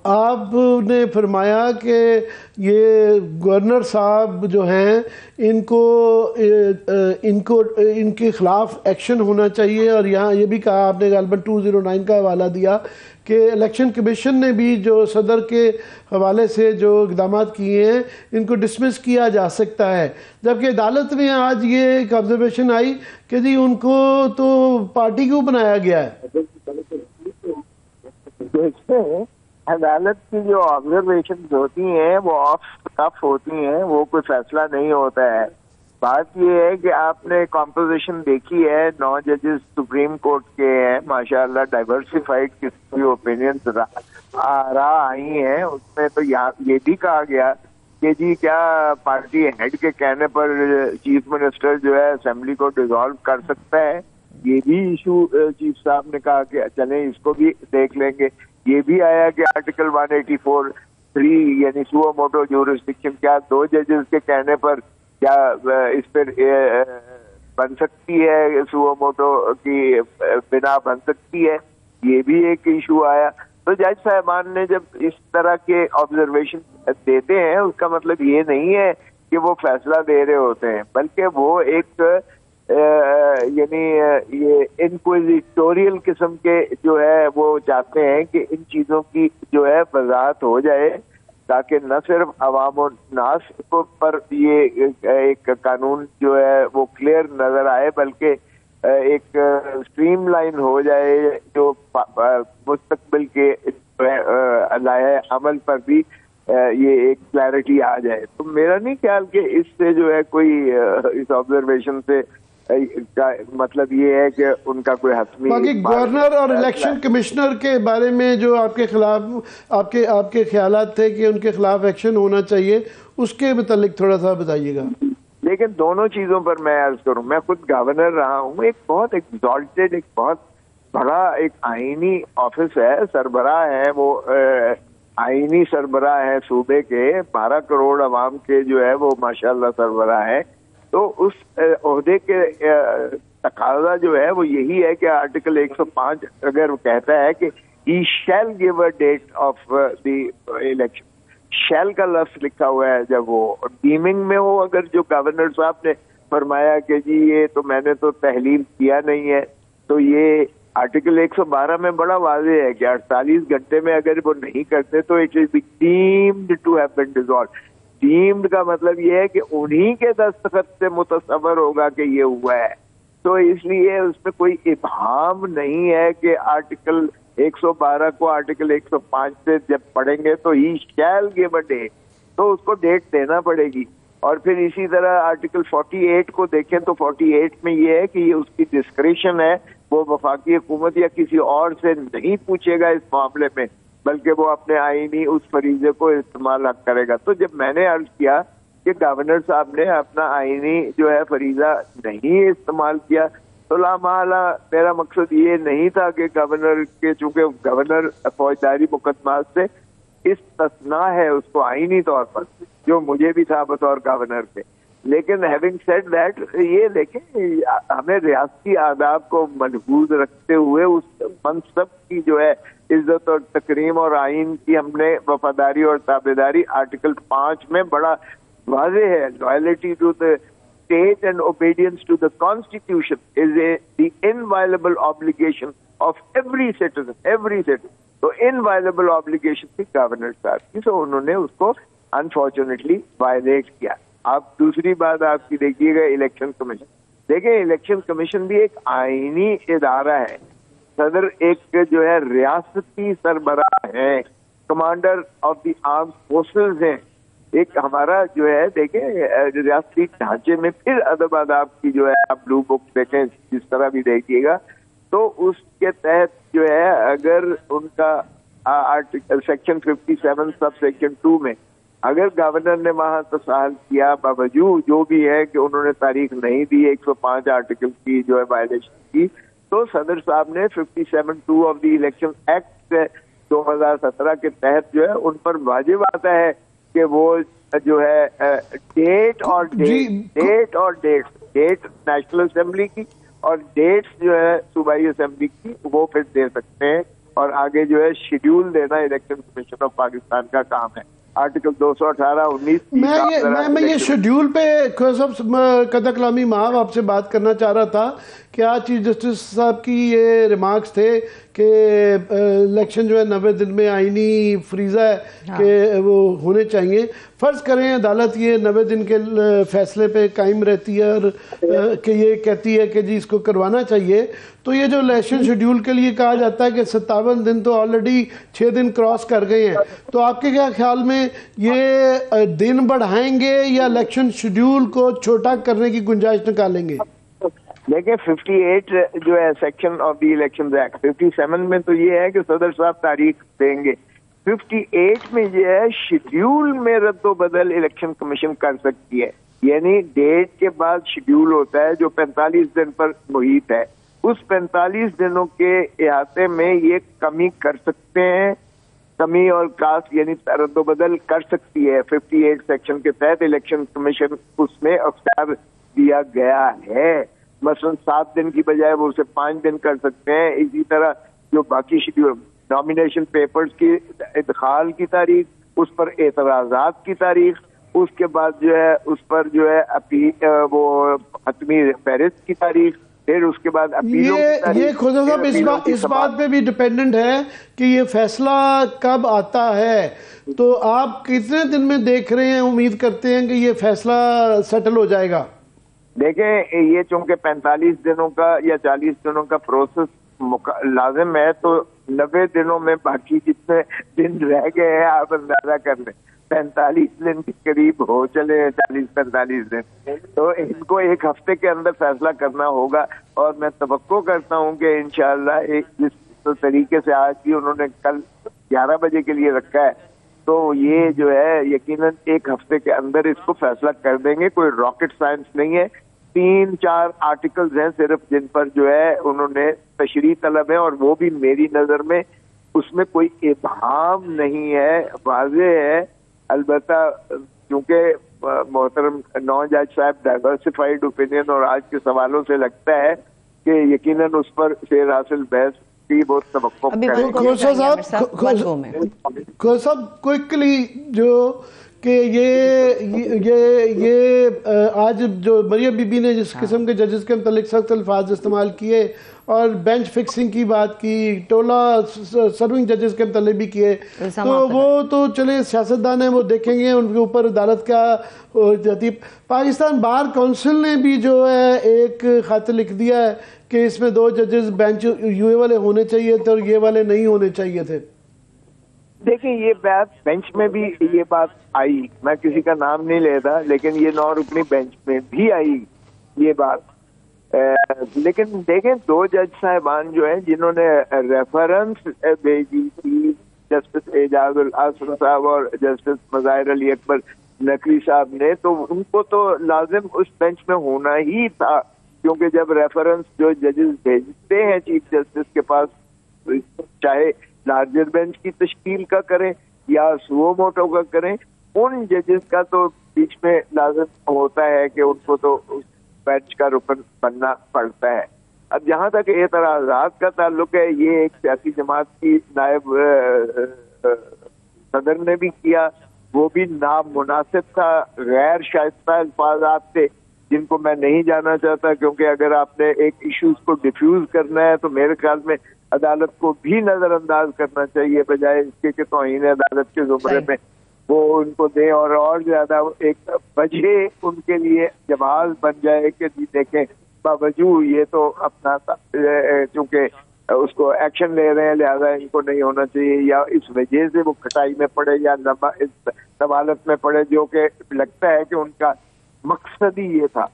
आपने फरमाया कि ये गवर्नर साहब जो हैं इनके ख़िलाफ़ एक्शन होना चाहिए, और यहाँ ये भी कहा आपने गालबन 209 का हवाला दिया कि इलेक्शन कमीशन ने भी जो सदर के हवाले से जो इक़दाम किए हैं इनको डिसमिस किया जा सकता है, जबकि अदालत में आज ये एक ऑब्जर्वेशन आई कि जी उनको तो पार्टी क्यों बनाया गया है। देखिए, अदालत की जो ऑब्जर्वेशन होती हैं वो ऑफ कफ होती हैं, वो कोई फैसला नहीं होता है। बात ये है कि आपने कॉम्पोजिशन देखी है, 9 जजेस सुप्रीम कोर्ट के हैं, माशाल्लाह डाइवर्सिफाइड किस्म की ओपिनियंस आई हैं। उसमें तो ये भी कहा गया कि जी क्या पार्टी हेड के कहने पर चीफ मिनिस्टर जो है असेंबली को डिसॉल्व कर सकता है। ये भी इशू चीफ साहब ने कहा कि चलें इसको भी देख लेंगे। ये भी आया कि आर्टिकल 184(3) यानी सुओ मोटो ज्यूरिसडिक्शन क्या 2 जजेस के कहने पर क्या इस पर बन सकती है, सुओ मोटो की बिना बन सकती है। ये भी एक इशू आया। तो जज साहबान ने जब इस तरह के ऑब्जर्वेशन देते हैं उसका मतलब ये नहीं है कि वो फैसला दे रहे होते हैं, बल्कि वो एक यानी ये इनक्विजिटोरियल किस्म के जो है वो चाहते हैं कि इन चीजों की जो है वजाहत हो जाए, ताकि न सिर्फ अवाम और नास पर ये एक कानून जो है वो क्लियर नजर आए, बल्कि एक स्ट्रीमलाइन हो जाए जो मुस्तकबिल के लाए अमल पर भी ये एक क्लैरिटी आ जाए। तो मेरा नहीं ख्याल कि इससे जो है कोई इस ऑब्जर्वेशन से का मतलब ये है कि उनका कोई हतमी। बाकी गवर्नर और इलेक्शन कमिश्नर के बारे में जो आपके खिलाफ आपके ख्यालात थे कि उनके खिलाफ एक्शन होना चाहिए, उसके मुतालिक थोड़ा सा बताइएगा। लेकिन दोनों चीजों पर मैं अर्ज करूं, मैं खुद गवर्नर रहा हूं। एक बहुत एग्जॉल्टेड, एक बहुत बड़ा एक आईनी ऑफिस है, सरबराह है वो, आईनी सरबराह है सूबे के, 12 करोड़ अवाम के जो है वो माशाल्लाह सरबराह है। तो उस ओहदे के तकाजा जो है वो यही है कि आर्टिकल 105 अगर वो कहता है कि he shall give a date of the election, shall का लफ्ज लिखा हुआ है, जब वो डीमिंग में हो, अगर जो गवर्नर साहब ने फरमाया कि जी ये तो मैंने तो तहलील किया नहीं है, तो ये आर्टिकल 112 में बड़ा वाज़ेह है कि 48 घंटे में अगर वो नहीं करते तो it is deemed to have been dissolved. Deemed का मतलब ये है कि उन्हीं के दस्तखत से मुतसव्वर होगा कि ये हुआ है। तो इसलिए उसमें कोई इबहाम नहीं है कि आर्टिकल 112 को आर्टिकल 105 से जब पढ़ेंगे तो ही शैल गिव अ डेट, तो उसको डेट देना पड़ेगी। और फिर इसी तरह आर्टिकल 48 को देखें तो 48 में ये है कि ये उसकी डिस्क्रिशन है, वो वफाकी हुकूमत या किसी और से नहीं पूछेगा इस मामले में, बल्कि वो अपने आईनी उस फरीजे को इस्तेमाल करेगा। तो जब मैंने अर्ज किया कि गवर्नर साहब ने अपना आईनी जो है फरीजा नहीं इस्तेमाल किया, तो लामाला मेरा मकसद ये नहीं था कि गवर्नर के, चूंकि गवर्नर फौजदारी मुकदमा से इस्तना है उसको आईनी तौर पर, जो मुझे भी था बतौर गवर्नर के। लेकिन हैविंग सेड दैट, ये देखें हमें रियासती आदाब को महफूज रखते हुए उस मनसब की जो है इज्जत और तकरीम और आइन की हमने वफादारी और ताबेदारी आर्टिकल 5 में बड़ा वाज़ेह है। Loyalty to the state and obedience to the constitution is the inviolable obligation of every citizen, every citizen. तो inviolable obligation थी गवर्नर साहब की, तो उन्होंने उसको अनफॉर्चुनेटली वायलेट किया। अब दूसरी बात आपकी देखिएगा, इलेक्शन कमीशन। देखिए, इलेक्शन कमीशन भी एक आईनी इदारा है। सदर एक जो है रियासती सरबराह है, commander of the armed forces हैं। एक हमारा जो है देखें रियासती ढांचे में फिर अदब आदाब की जो है आप ब्लू बुक देखें, जिस तरह भी देखिएगा, तो उसके तहत जो है अगर उनका आर्टिकल सेक्शन 57 सब सेक्शन 2 में अगर गवर्नर ने वहां तसाहल किया, बावजूद जो भी है कि उन्होंने तारीख नहीं दी 105 आर्टिकल की जो है वायलेशन की, तो सदर साहब ने 57(2) ऑफ द इलेक्शन एक्ट 2017 के तहत जो है उन पर वाजिब आता है कि वो जो है डेट नेशनल असेंबली की और डेट्स जो है सूबाई असेंबली की वो फिर दे सकते हैं। और आगे जो है शेड्यूल देना इलेक्शन कमीशन ऑफ पाकिस्तान का काम है। आर्टिकल 218, 19 मैं ये शेड्यूल पे कदा कलामी माहब आपसे बात करना चाह रहा था कि आज चीफ जस्टिस साहब की ये रिमार्क्स थे कि इलेक्शन जो है 90 दिन में आईनी फ्रीजा है कि वो होने चाहिए। फ़र्ज़ करें अदालत ये 90 दिन के फैसले पे कायम रहती है और कि ये कहती है कि जी इसको करवाना चाहिए, तो ये जो इलेक्शन शेड्यूल के लिए कहा जाता है कि 57 दिन तो ऑलरेडी 6 दिन क्रॉस कर गए हैं, तो आपके क्या ख्याल में ये दिन बढ़ाएंगे या इलेक्शन शेड्यूल को छोटा करने की गुंजाइश निकालेंगे? देखिए 58 जो है section of the election act, 57 में तो ये है कि सदर साहब तारीख देंगे, 58 में ये है शेड्यूल में रद्दो बदल इलेक्शन कमीशन कर सकती है। यानी डेट के बाद शेड्यूल होता है जो 45 दिन पर मुहित है, उस 45 दिनों के इहाते में ये कमी कर सकते हैं, कमी और कास्ट यानी रद्दो बदल कर सकती है। 58 सेक्शन के तहत इलेक्शन कमीशन उसमें अख्तियार दिया गया है। मसलन 7 दिन की बजाय वो उसे 5 दिन कर सकते हैं। इसी तरह जो बाकी शेड्यूल नॉमिनेशन पेपर्स की इदखाल की तारीख, उस पर एतराज़ात की तारीख, उसके बाद जो है उस पर जो है अपील वो हतमी फहरिस्त की तारीख, फिर उसके बाद अपीलों की तारीख। ये खुदा साहब इस बात पे भी डिपेंडेंट है कि ये फैसला कब आता है, तो आप कितने दिन में देख रहे हैं, उम्मीद करते हैं कि ये फैसला सेटल हो जाएगा? देखें ये चूंकि 45 दिनों का या 40 दिनों का प्रोसेस लाजिम है, तो 90 दिनों में बाकी जितने दिन रह गए हैं आप अंदाजा कर लें, 45 दिन के करीब हो चले, 40-45 दिन, तो इनको एक हफ्ते के अंदर फैसला करना होगा। और मैं तवक्को करता हूँ कि इंशाअल्लाह जिस तरीके से आज भी उन्होंने कल 11 बजे के लिए रखा है, तो ये जो है यकीनन एक हफ्ते के अंदर इसको फैसला कर देंगे। कोई रॉकेट साइंस नहीं है, 3-4 आर्टिकल्स हैं सिर्फ जिन पर जो है उन्होंने तशरीह तलब है, और वो भी मेरी नजर में उसमें कोई इबहाम नहीं है, वाज़े है। अलबत्ता क्योंकि मोहतरम 9 जज साहब डाइवर्सिफाइड ओपिनियन और आज के सवालों से लगता है कि यकीनन उस पर फेर हासिल बहस की बहुत तवक्को सब क्विकली जो कि ये आज जो मरियम बीबी ने जिस किस्म के जजेस के मतलब सख्त अल्फाज इस्तेमाल किए और बेंच फिक्सिंग की बात की, टोला सर्विंग जजेस के मतलब भी किए, तो वो तो चले सियासतदान हैं, वो देखेंगे उनके ऊपर अदालत क्या जाती है। पाकिस्तान बार काउंसिल ने भी जो है एक खत लिख दिया है कि इसमें 2 जजेस बेंच यूए वाले होने चाहिए थे और ये वाले नहीं होने चाहिए थे। देखिए ये बात बेंच में भी ये बात आई, मैं किसी का नाम नहीं लेता, लेकिन ये 9 रुकनी बेंच में भी आई ये बात। लेकिन देखें 2 जज साहिबान जो हैं जिन्होंने रेफरेंस भेजी थी, जस्टिस एजाजुल आसम साहब और जस्टिस मज़ाहिर अली अकबर नकवी साहब ने, तो उनको तो लाजिम उस बेंच में होना ही था, क्योंकि जब रेफरेंस जो जजेस भेजते हैं चीफ जस्टिस के पास, चाहे लार्जर बेंच की तश्कील का करें या सुओ मोटो का करें, उन जजेस का तो बीच में लाजिम होता है कि उनको तो उस बेंच का रुकन बनना पड़ता है। अब जहाँ तक एतराज़ात का ताल्लुक है, ये एक सियासी जमात की नायब सदर ने भी किया, वो भी नामुनासिब था, गैर शाइस्ता अल्फाज़ात थे जिनको मैं नहीं जाना चाहता, क्योंकि अगर आपने एक इश्यूज को डिफ्यूज करना है तो मेरे ख्याल में अदालत को भी नजरअंदाज करना चाहिए, बजाय इसके कि तौहीन अदालत के जुमरे में वो उनको दे और ज्यादा एक वजह उनके लिए जवाब बन जाए कि जी देखें बावजूद ये तो अपना चूंकि उसको एक्शन ले रहे हैं लिहाजा इनको नहीं होना चाहिए, या इस वजह से वो कटाई में पड़े या इस नवालत में पड़े, जो कि लगता है कि उनका मकसद ही ये था।